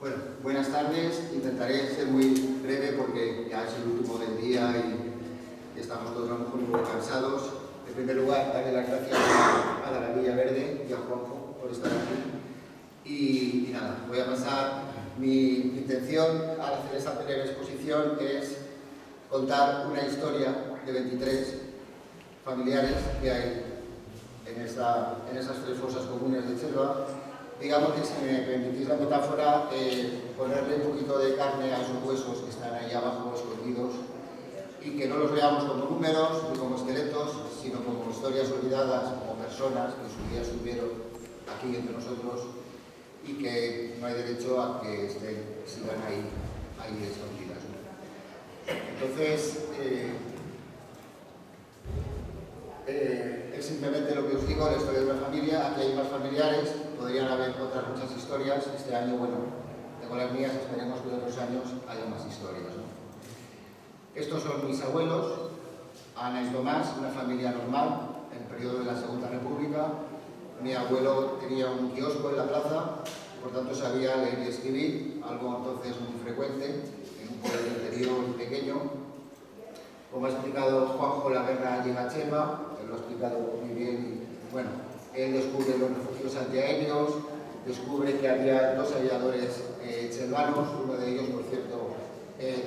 Bueno, buenas tardes. Intentaré ser muy breve porque ya es el último del día y estamos todos a lo mejor un poco cansados. En primer lugar, darle las gracias a la Gavilla Verde y a Juanjo por estar aquí. Y nada, voy a pasar. Mi intención al hacer esta breve exposición es contar una historia de 23 familiares que hay en esas tres fosas comunes de Chelva. Digamos que, si me permitís la metáfora, ponerle un poquito de carne a esos huesos que están ahí abajo escondidos y que no los veamos como números ni como esqueletos, sino como historias olvidadas, como personas que en su día estuvieron aquí entre nosotros y que no hay derecho a que sigan ahí escondidas, ¿no? Entonces, es simplemente lo que os digo, la historia de una familia. Aquí hay más familiares, podrían haber otras muchas historias. Este año, bueno, tengo las mías, esperemos que en otros años haya más historias, ¿no? Estos son mis abuelos, Ana y Tomás, una familia normal, en el periodo de la Segunda República. Mi abuelo tenía un kiosco en la plaza, por tanto sabía leer y escribir, algo entonces muy frecuente en un pueblo interior y pequeño. Como ha explicado Juanjo, la guerra llega a Chelva, él lo ha explicado muy bien. Y, bueno, él descubre los refugios antiaéreos, descubre que había dos aviadores chelvanos, uno de ellos, por cierto,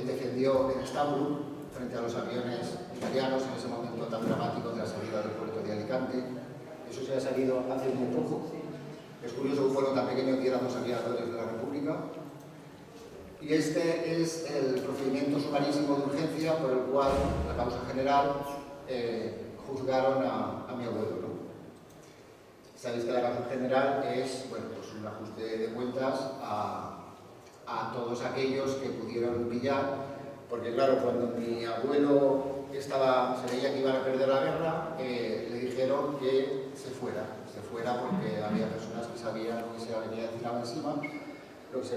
defendió en Estambul frente a los aviones italianos en ese momento tan dramático de la salida del puerto de Alicante. Eso se ha salido hace muy poco. Es curioso que un pueblo tan pequeño tuviera dos aviadores de la República. Y este es el procedimiento sumarísimo de urgencia por el cual la causa general juzgaron a mi abuelo, ¿no? Sabéis que la causa general es, bueno, pues un ajuste de cuentas a todos aquellos que pudieron pillar, porque claro, cuando mi abuelo se veía que iban a perder la guerra, le dijeron que se fuera porque había personas que sabían lo que se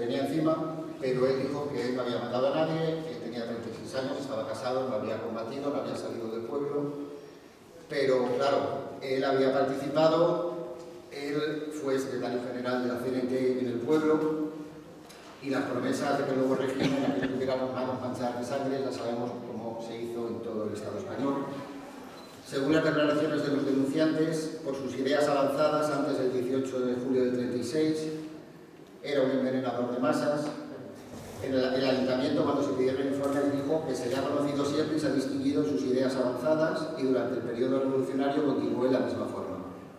venía encima, pero él dijo que él no había matado a nadie, que tenía 36 años, estaba casado, no había combatido, no había salido del pueblo, pero claro, él había participado, él fue secretario general de la CNT en el pueblo, y las promesas de que el nuevo régimen a que tuviéramos manos manchadas de sangre, ya sabemos cómo se hizo en todo el Estado español. Según las declaraciones de los denunciantes, por sus ideas avanzadas antes del 18 de julio del 36, era un envenenador de masas. En el ayuntamiento, cuando se pidieron informes, dijo que se le ha conocido siempre y se ha distinguido en sus ideas avanzadas, y durante el periodo revolucionario continuó en la misma forma,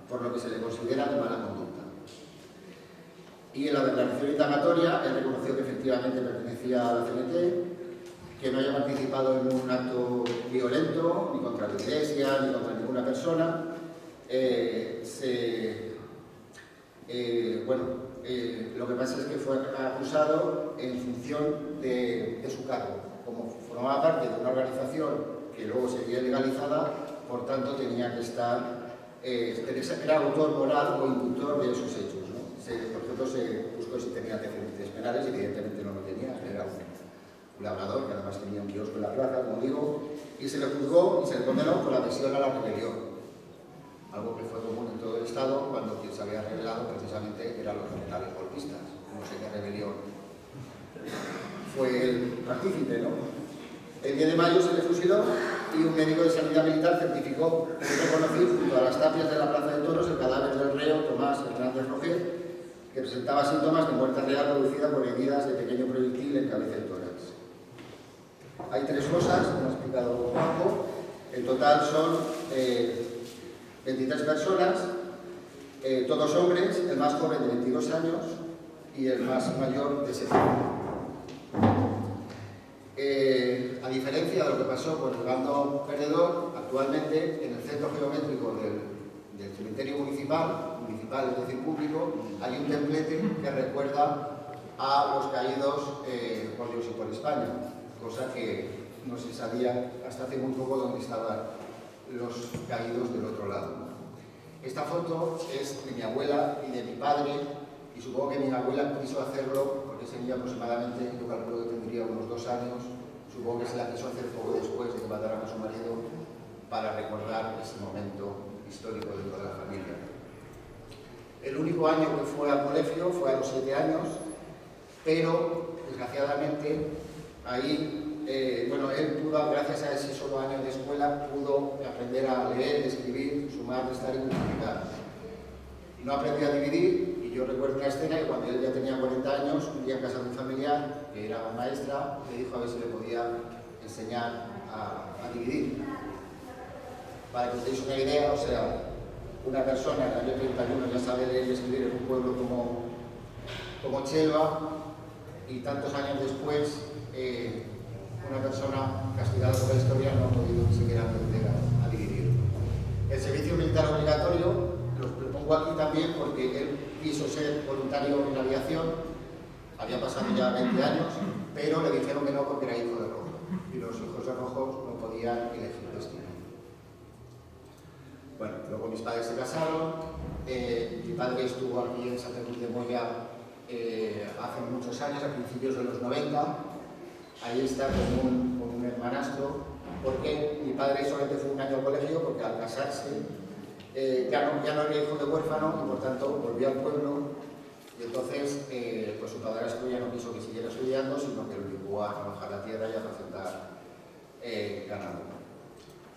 por lo que se le considera de mala conducta. Y en la declaración indagatoria, él reconoció que efectivamente pertenecía a la CNT, que no haya participado en un acto violento, ni contra la Iglesia, ni contra ninguna persona. Lo que pasa es que fue acusado en función de su cargo. Como formaba parte de una organización que luego sería legalizada, por tanto tenía que era autor moral o inductor de esos hechos, ¿no? Por ejemplo, se buscó si tenía antecedentes penales, y evidentemente no lo tenía, era un labrador que además tenía un kiosco en la plaza, como digo, y se le juzgó y se le condenó por adhesión a la rebelión. Algo que fue común en todo el Estado, cuando quien se había rebelado precisamente eran los generales golpistas. No sé qué rebelión fue el partícipe, ¿no? El 10 de mayo se le fusiló y un médico de sanidad militar certificó que reconoció junto a las tapias de la plaza de toros el cadáver del reo Tomás Hernández Roger, que presentaba síntomas de muerte real producida por heridas de pequeño proyectil en cabeza y tórax. Hay tres fosas, como ha explicado Juanjo. En total son 23 personas, todos hombres, el más joven de 22 años y el más mayor de 70. A diferencia de lo que pasó con el bando perdedor, actualmente en el centro geométrico del cementerio municipal, es decir, público, hay un templete que recuerda a los caídos por Dios y por España, cosa que no se sabía hasta hace muy poco dónde estaban los caídos del otro lado. Esta foto es de mi abuela y de mi padre, y supongo que mi abuela quiso hacerlo porque sería aproximadamente, yo calculo que tendría unos 2 años, supongo que se la quiso hacer poco después de que mataran a su marido, para recordar ese momento histórico dentro de la familia. El único año que fue al colegio fue a los 7 años, pero desgraciadamente ahí, bueno, él pudo, gracias a ese solo año de escuela, pudo aprender a leer, escribir, sumar, restar y multiplicar. No aprendió a dividir, y yo recuerdo una escena que cuando él ya tenía 40 años, un día en casa de un familiar, que era maestra, le dijo a ver si le podía enseñar a dividir. Para que os deis una idea, o sea, una persona en el año 31 ya sabe leer y escribir en un pueblo como Chelva, y tantos años después, una persona castigada por la historia no ha podido ni siquiera aprender a dividir. El servicio militar obligatorio lo pongo aquí también porque él quiso ser voluntario en la aviación, había pasado ya 20 años, pero le dijeron que no porque era hijo de rojo, y los hijos de rojos no podían elegir destino. Bueno, luego mis padres se casaron, mi padre estuvo aquí en Santa Cruz de Moya hace muchos años, a principios de los 90, ahí está con un hermanastro, porque mi padre solamente fue un año al colegio, porque al casarse ya no era hijo de huérfano y por tanto volvió al pueblo, y entonces pues su padrastro ya no quiso que siguiera estudiando, sino que lo llevó a trabajar la tierra y a apacentar ganado.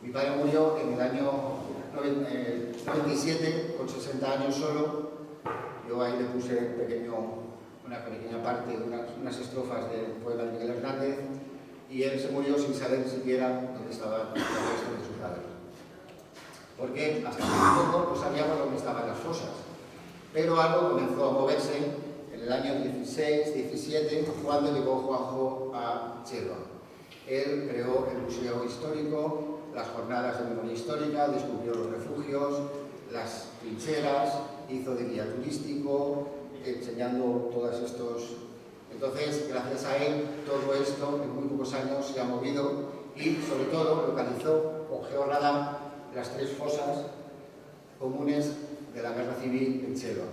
Mi padre murió en el año 97, con 60 años solo. Yo ahí le puse una pequeña parte, unas estrofas del poema de Miguel Hernández, y él se murió sin saber siquiera dónde estaba el resto de su padre. Porque hasta hace poco no sabíamos dónde estaban las fosas. Pero algo comenzó a moverse en el año 16, 17, cuando llegó Juanjo a Chelva. Él creó el Museo Histórico, las jornadas de memoria histórica, descubrió los refugios, las trincheras, hizo de guía turístico, enseñando todos estos. Entonces, gracias a él, todo esto en muy pocos años se ha movido y, sobre todo, localizó con georradar las 3 fosas comunes de la Guerra Civil en Chelva.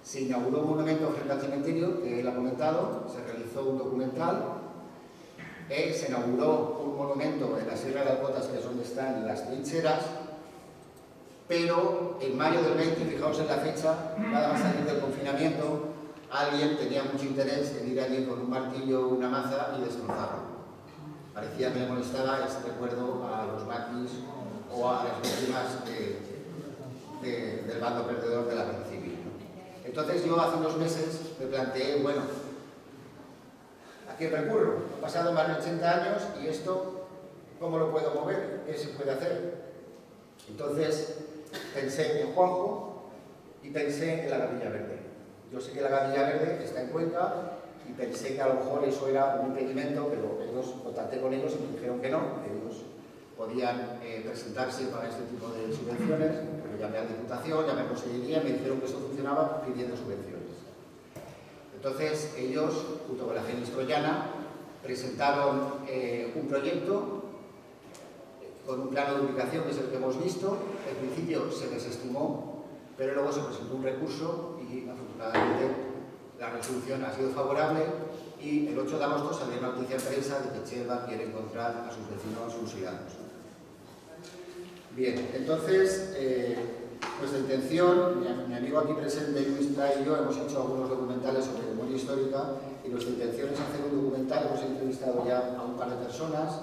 Se inauguró un monumento frente al cementerio, que él ha comentado, se realizó un documental, se inauguró un monumento en la Sierra de Alcotas, que es donde están las trincheras, pero en mayo del 20, fijaos en la fecha, nada más salir del confinamiento, alguien tenía mucho interés en ir allí con un martillo, una maza y destrozarlo. Parecía que le molestaba ese recuerdo a los maquis o a las víctimas del bando perdedor de la guerra civil. Entonces yo hace unos meses me planteé, bueno, ¿a qué recurro? Han pasado más de 80 años y esto, ¿cómo lo puedo mover? ¿Qué se puede hacer? Entonces pensé en Juanjo y pensé en la Gavilla Verde. Yo sé que la Gavilla Verde está en Cuenca y pensé que a lo mejor eso era un impedimento, pero ellos, contacté con ellos y me dijeron que no, que ellos podían presentarse para este tipo de subvenciones, porque llamé a la Diputación, llamé a Consejería y me dijeron que eso funcionaba pidiendo subvenciones. Entonces ellos, junto con la Genis Troyana, presentaron un proyecto con un plano de ubicación, que es el que hemos visto. En principio se desestimó, pero luego se presentó un recurso y afortunadamente la resolución ha sido favorable y el 8 de agosto salió una noticia en prensa de que Chelva quiere encontrar a sus vecinos fusilados. Bien, entonces nuestra intención, mi amigo aquí presente, Luis Tra y yo, hemos hecho algunos documentales sobre memoria histórica y nuestra intención es hacer un documental. Hemos entrevistado ya a un par de personas,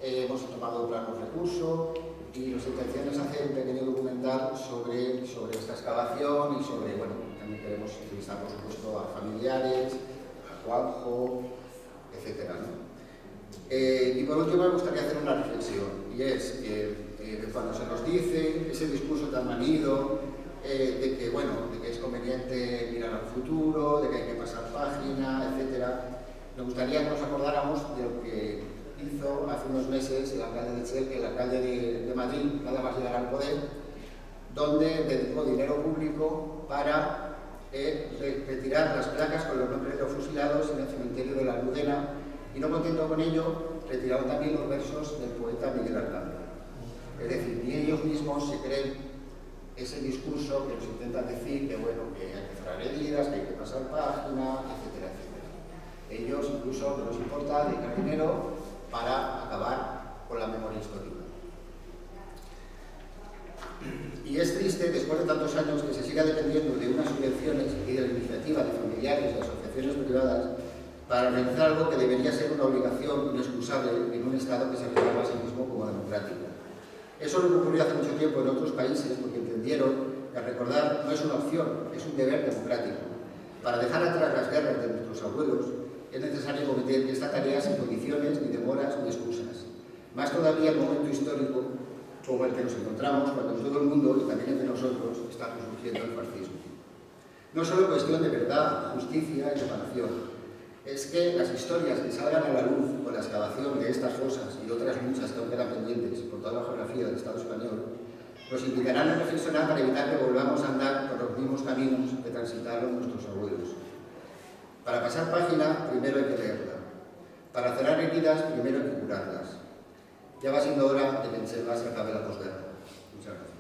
hemos tomado planos recurso y nuestra intención es hacer un pequeño documental sobre esta excavación y sobre, bueno, también queremos entrevistar por supuesto a familiares, a Juanjo, etcétera, ¿no? Y por último me gustaría hacer una reflexión, y es que cuando se nos dice ese discurso tan manido de que, bueno, de que es conveniente mirar al futuro, de que hay que pasar página, etcétera, me gustaría que nos acordáramos de lo que hizo hace unos meses el alcalde de Madrid, nada más llegar al poder, donde dedicó dinero público para retirar las placas con los nombres de los fusilados en el cementerio de la Almudena, y no contento con ello, retiraron también los versos del poeta Miguel Hernández. Es decir, ni ellos mismos se creen ese discurso que nos intentan decir que, bueno, que hay que cerrar heridas, que hay que pasar página, etcétera, etcétera. Ellos incluso no les importa dedicar dinero para acabar con la memoria histórica. Y es triste, después de tantos años, que se siga dependiendo de unas subvenciones y de la iniciativa de familiares y asociaciones asociaciones privadas para realizar algo que debería ser una obligación inexcusable en un Estado que se reclama a sí mismo como democrático. Eso no ocurrió hace mucho tiempo en otros países porque entendieron que recordar no es una opción, es un deber democrático. Para dejar atrás las guerras de nuestros abuelos es necesario cometer esta tarea sin condiciones, ni demoras, ni excusas. Más todavía en un momento histórico como el que nos encontramos cuando en todo el mundo, y también entre nosotros, estamos surgiendo el fascismo. No solo cuestión de verdad, justicia y reparación. Es que las historias que salgan a la luz con la excavación de estas fosas y otras muchas que aún quedan pendientes por toda la geografía del Estado español, nos invitarán a reflexionar para evitar que volvamos a andar por los mismos caminos que transitaron nuestros abuelos. Para pasar página, primero hay que leerla. Para cerrar heridas, primero hay que curarlas. Ya va siendo hora de que se acabe la posguerra. Muchas gracias.